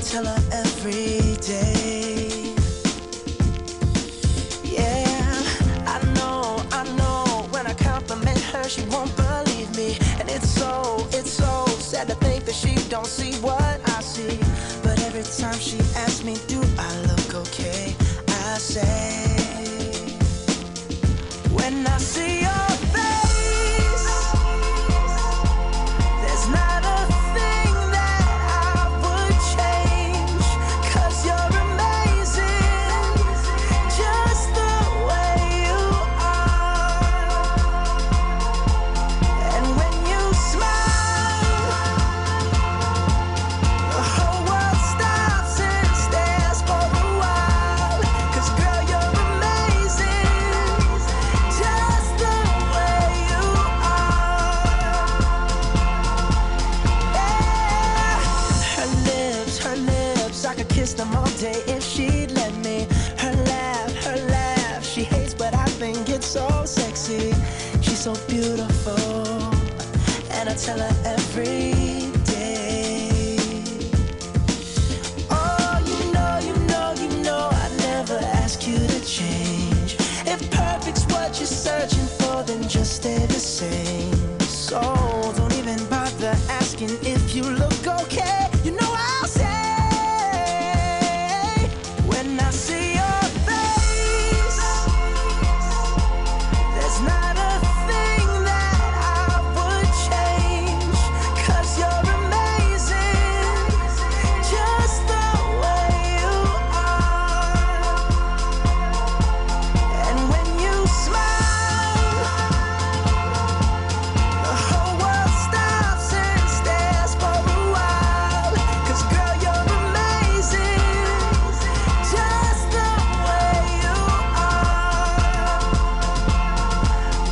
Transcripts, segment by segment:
tell her every day. Yeah, I know, when I compliment her, she won't believe me. And it's so sad to think that she don't see what I see. But every time she asks me, do I look okay? I say, when I see your face, there's not a thing that I would change, 'cause you're amazing, just the way you are. And when you smile, the whole world stops and stares for a while, 'cause girl, you're amazing, just the way you are. Yeah. Her lips, I could kiss them all day if she'd let me. Her laugh, she hates, but I think it's so sexy. She's so beautiful, and I tell her every day. Oh, you know, I never ask you to change. If perfect's what you're searching for, then just stay the same. So don't even bother asking if you look okay. You know I'll say, when I see your face, there's not a thing that I would change, 'cause you're amazing, just the way you are. And when you smile, the whole world stops and stares for a while, 'cause girl, you're amazing, just the way you are.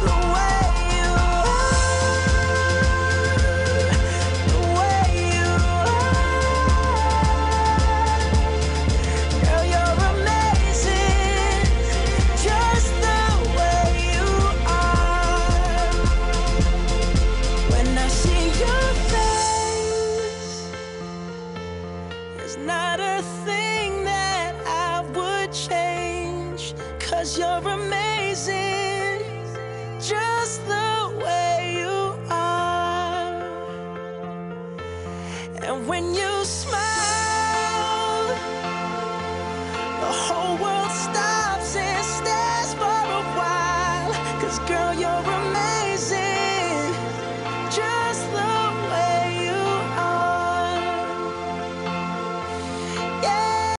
The way you are, the way you are. Girl, you're amazing, just the way you are. When I see your face, there's not a thing that I would change, 'cause you're amazing, just the way you are. And when you smile, the whole world stops and stares for a while, 'cause girl, you're